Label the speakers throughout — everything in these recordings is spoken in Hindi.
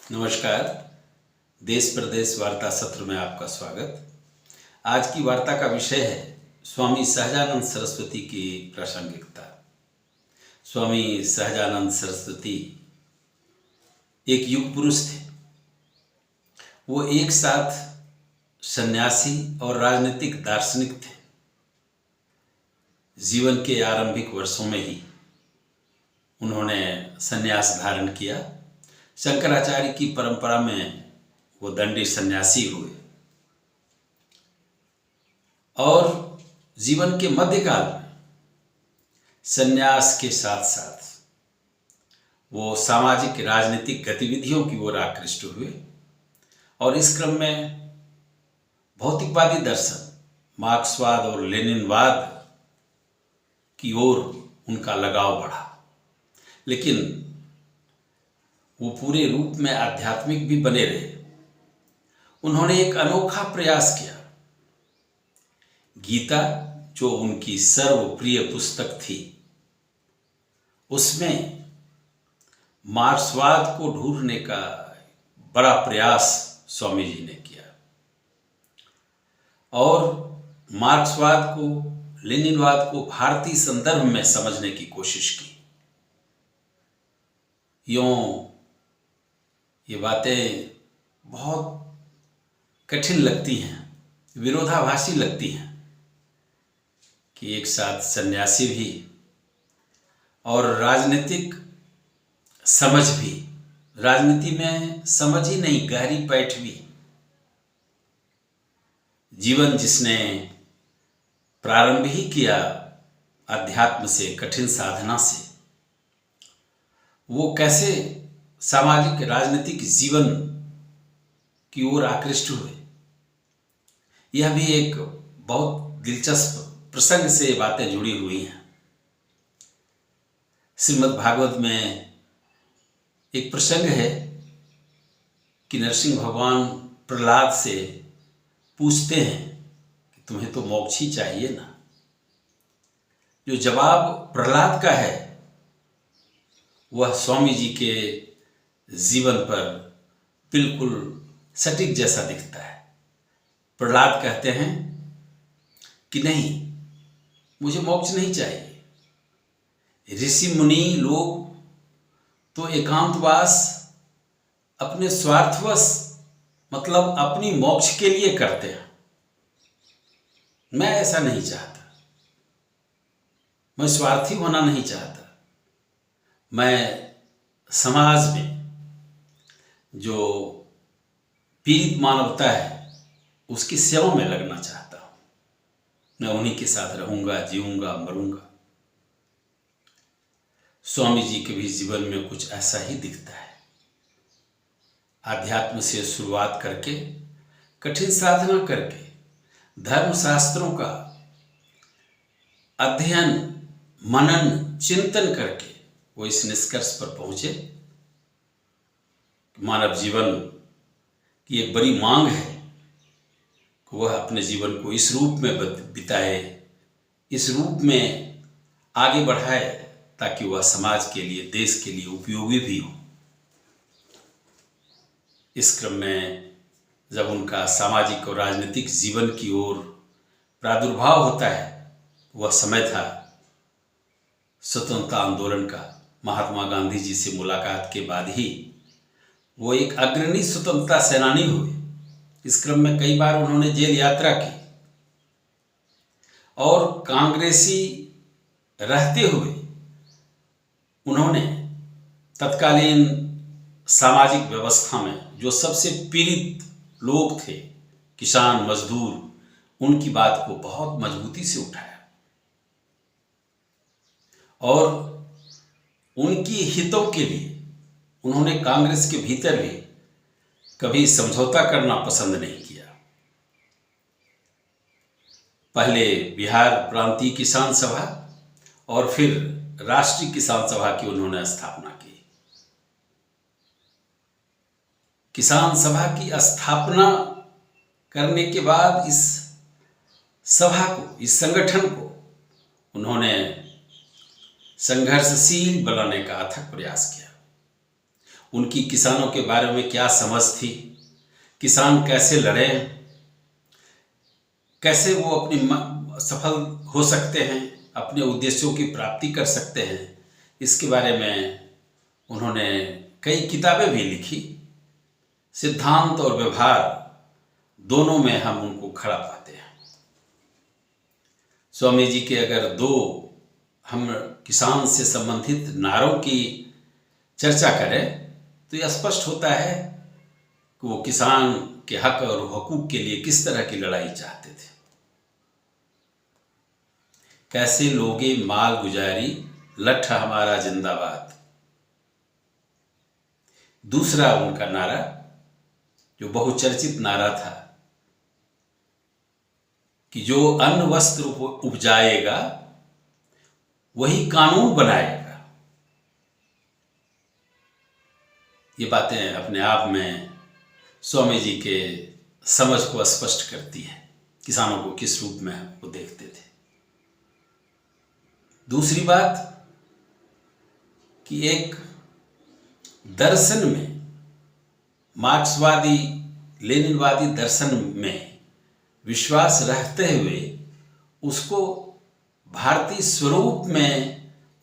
Speaker 1: नमस्कार। देश प्रदेश वार्ता सत्र में आपका स्वागत। आज की वार्ता का विषय है स्वामी सहजानंद सरस्वती की प्रासंगिकता। स्वामी सहजानंद सरस्वती एक युग पुरुष थे। वो एक साथ सन्यासी और राजनीतिक दार्शनिक थे। जीवन के आरंभिक वर्षों में ही उन्होंने सन्यास धारण किया। शंकराचार्य की परंपरा में वो दंडी सन्यासी हुए और जीवन के मध्यकाल में सन्यास के साथ साथ वो सामाजिक राजनीतिक गतिविधियों की ओर आकृष्ट हुए और इस क्रम में भौतिकवादी दर्शन, मार्क्सवाद और लेनिनवाद की ओर उनका लगाव बढ़ा। लेकिन वो पूरे रूप में आध्यात्मिक भी बने रहे। उन्होंने एक अनोखा प्रयास किया। गीता, जो उनकी सर्वप्रिय पुस्तक थी, उसमें मार्क्सवाद को ढूंढने का बड़ा प्रयास स्वामी जी ने किया और मार्क्सवाद को, लेनिनवाद को भारतीय संदर्भ में समझने की कोशिश की। यूं ये बातें बहुत कठिन लगती हैं, विरोधाभासी लगती हैं कि एक साथ सन्यासी भी और राजनीतिक समझ भी, राजनीति में समझ ही नहीं, गहरी पैठ भी। जीवन जिसने प्रारंभ ही किया अध्यात्म से, कठिन साधना से, वो कैसे सामाजिक राजनीतिक जीवन की ओर आकृष्ट हुए। यह भी एक बहुत दिलचस्प प्रसंग से बातें जुड़ी हुई हैं। श्रीमद् भागवत में एक प्रसंग है कि नरसिंह भगवान प्रहलाद से पूछते हैं कि तुम्हें तो मोक्ष ही चाहिए ना। जो जवाब प्रहलाद का है वह स्वामी जी के जीवन पर बिल्कुल सटीक जैसा दिखता है। प्रहलाद कहते हैं कि नहीं, मुझे मोक्ष नहीं चाहिए। ऋषि मुनि लोग तो एकांतवास अपने स्वार्थवश, मतलब अपनी मोक्ष के लिए करते हैं। मैं ऐसा नहीं चाहता। मैं स्वार्थी होना नहीं चाहता। मैं समाज में जो पीड़ित मानवता है उसकी सेवा में लगना चाहता हूँ। मैं उन्हीं के साथ रहूँगा, जीऊँगा, मरूँगा। स्वामी जी के भी जीवन में कुछ ऐसा ही दिखता है। आध्यात्म से शुरुआत करके, कठिन साधना करके, धर्म शास्त्रों का अध्ययन, मनन, चिंतन करके वो इस निष्कर्ष पर पहुँचे। मानव जीवन की एक बड़ी मांग है कि वह अपने जीवन को इस रूप में बिताए, इस रूप में आगे बढ़ाए ताकि वह समाज के लिए, देश के लिए उपयोगी भी हो। इस क्रम में जब उनका सामाजिक और राजनीतिक जीवन की ओर प्रादुर्भाव होता है, वह समय था स्वतंत्रता आंदोलन का। महात्मा गांधी जी से मुलाकात के बाद ही वो एक अग्रणी स्वतंत्रता सेनानी हुए। इस क्रम में कई बार उन्होंने जेल यात्रा की और कांग्रेसी रहते हुए उन्होंने तत्कालीन सामाजिक व्यवस्था में जो सबसे पीड़ित लोग थे, किसान, मजदूर, उनकी बात को बहुत मजबूती से उठाया और उनकी हितों के लिए उन्होंने कांग्रेस के भीतर भी कभी समझौता करना पसंद नहीं किया। पहले बिहार प्रांतीय किसान सभा और फिर राष्ट्रीय किसान सभा की उन्होंने स्थापना की। किसान सभा की स्थापना करने के बाद इस सभा को, इस संगठन को उन्होंने संघर्षशील बनाने का अथक प्रयास किया उनकी किसानों के बारे में क्या समझ थी, किसान कैसे लड़े, कैसे वो अपनी सफल हो सकते हैं, अपने उद्देश्यों की प्राप्ति कर सकते हैं, इसके बारे में उन्होंने कई किताबें भी लिखी। सिद्धांत और व्यवहार दोनों में हम उनको खड़ा पाते हैं। स्वामी जी के अगर दो हम किसान से संबंधित नारों की चर्चा करें तो यह स्पष्ट होता है कि वो किसान के हक और हकूक के लिए किस तरह की लड़ाई चाहते थे। कैसे लोगे माल गुजारी, लठ हमारा जिंदाबाद। दूसरा उनका नारा जो बहुचर्चित नारा था कि जो अन्न वस्त्र उपजाएगा वही कानून बनाएगा। ये बातें अपने आप में स्वामी जी के समझ को स्पष्ट करती हैं, किसानों को किस रूप में वो देखते थे। दूसरी बात कि एक दर्शन में, मार्क्सवादी लेनिनवादी दर्शन में विश्वास रखते हुए उसको भारतीय स्वरूप में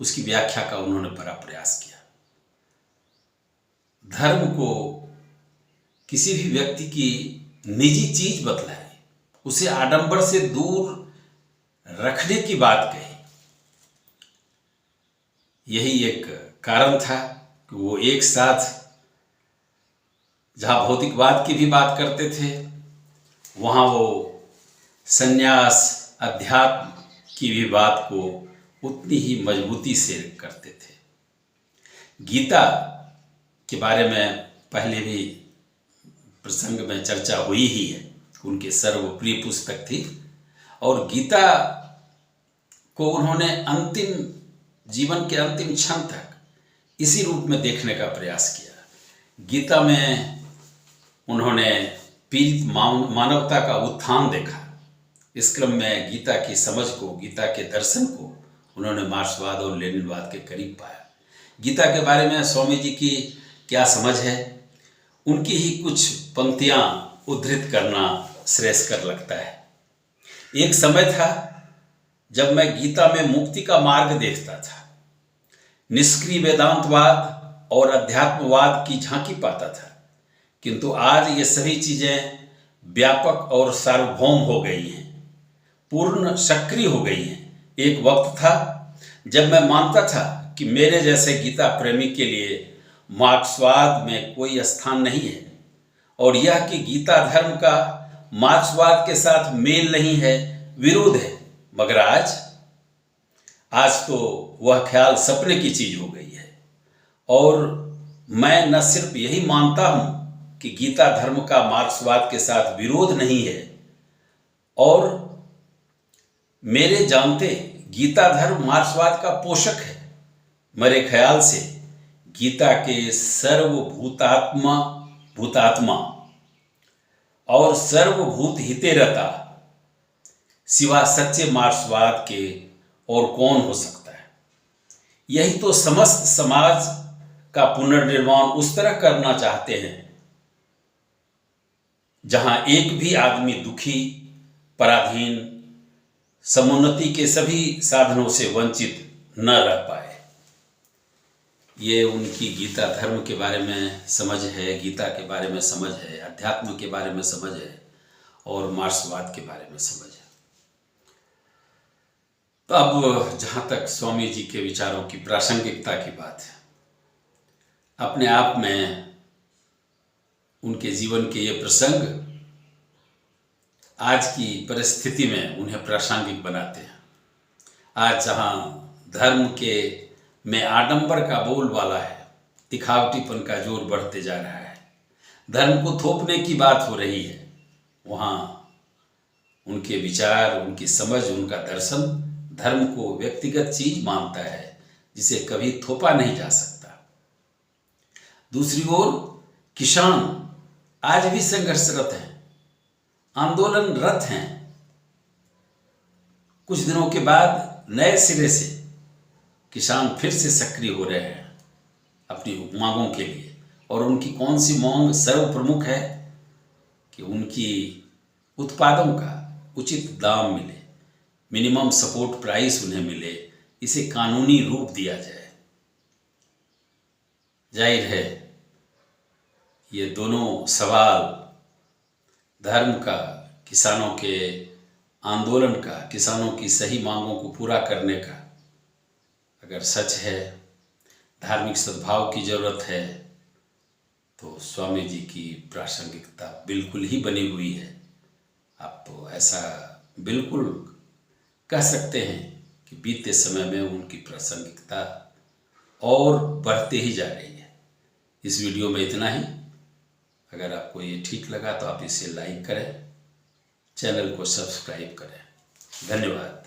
Speaker 1: उसकी व्याख्या का उन्होंने बड़ा प्रयास किया। धर्म को किसी भी व्यक्ति की निजी चीज बतलाए, उसे आडंबर से दूर रखने की बात कही। यही एक कारण था कि वो एक साथ जहां भौतिकवाद की भी बात करते थे, वहां वो संन्यास, अध्यात्म की भी बात को उतनी ही मजबूती से करते थे। गीता के बारे में पहले भी प्रसंग में चर्चा हुई ही है, उनके सर्वप्रिय पुस्तक थी और गीता को उन्होंने अंतिम जीवन के अंतिम क्षण तक इसी रूप में देखने का प्रयास किया। गीता में उन्होंने पीड़ित मानवता का उत्थान देखा। इस क्रम में गीता की समझ को, गीता के दर्शन को उन्होंने मार्क्सवाद और लेनिनवाद के करीब पाया। गीता के बारे में स्वामी जी की क्या समझ है, उनकी ही कुछ पंक्तियां उद्धृत करना श्रेयस्कर लगता है। एक समय था जब मैं गीता में मुक्ति का मार्ग देखता था, निष्क्रिय वेदांतवाद और अध्यात्मवाद की झांकी पाता था, किंतु आज ये सभी चीजें व्यापक और सार्वभौम हो गई हैं, पूर्ण सक्रिय हो गई हैं। एक वक्त था जब मैं मानता था कि मेरे जैसे गीता प्रेमी के लिए मार्क्सवाद में कोई स्थान नहीं है और यह कि गीता धर्म का मार्क्सवाद के साथ मेल नहीं है, विरोध है। मगर आज तो वह ख्याल सपने की चीज हो गई है और मैं न सिर्फ यही मानता हूं कि गीता धर्म का मार्क्सवाद के साथ विरोध नहीं है, और मेरे जानते गीता धर्म मार्क्सवाद का पोषक है। मेरे ख्याल से गीता के भूतात्मा और सर्वभूत हितेरता सिवा सच्चे मार्क्सवाद के और कौन हो सकता है। यही तो समस्त समाज का पुनर्निर्माण उस तरह करना चाहते हैं जहां एक भी आदमी दुखी, पराधीन, समुन्नति के सभी साधनों से वंचित न रह पाए। ये उनकी गीता धर्म के बारे में समझ है, गीता के बारे में समझ है, अध्यात्म के बारे में समझ है और मार्क्सवाद के बारे में समझ है। तो अब जहाँ तक स्वामी जी के विचारों की प्रासंगिकता की बात है, अपने आप में उनके जीवन के ये प्रसंग आज की परिस्थिति में उन्हें प्रासंगिक बनाते हैं। आज जहाँ धर्म के में आडंबर का बोलबाला है, दिखावटीपन का जोर बढ़ते जा रहा है, धर्म को थोपने की बात हो रही है, वहाँ उनके विचार, उनकी समझ, उनका दर्शन धर्म को व्यक्तिगत चीज मानता है जिसे कभी थोपा नहीं जा सकता। दूसरी ओर किसान आज भी संघर्षरत हैं, आंदोलनरत हैं। कुछ दिनों के बाद नए सिरे से किसान फिर से सक्रिय हो रहे हैं अपनी मांगों के लिए, और उनकी कौन सी मांग सर्व प्रमुख है कि उनकी उत्पादों का उचित दाम मिले, मिनिमम सपोर्ट प्राइस उन्हें मिले, इसे कानूनी रूप दिया जाए। जाहिर है ये दोनों सवाल धर्म का, किसानों के आंदोलन का, किसानों की सही मांगों को पूरा करने का अगर सच है, धार्मिक सद्भाव की जरूरत है, तो स्वामी जी की प्रासंगिकता बिल्कुल ही बनी हुई है। आप तो ऐसा बिल्कुल कह सकते हैं कि बीते समय में उनकी प्रासंगिकता और बढ़ते ही जा रही है। इस वीडियो में इतना ही। अगर आपको ये ठीक लगा तो आप इसे लाइक करें, चैनल को सब्सक्राइब करें। धन्यवाद।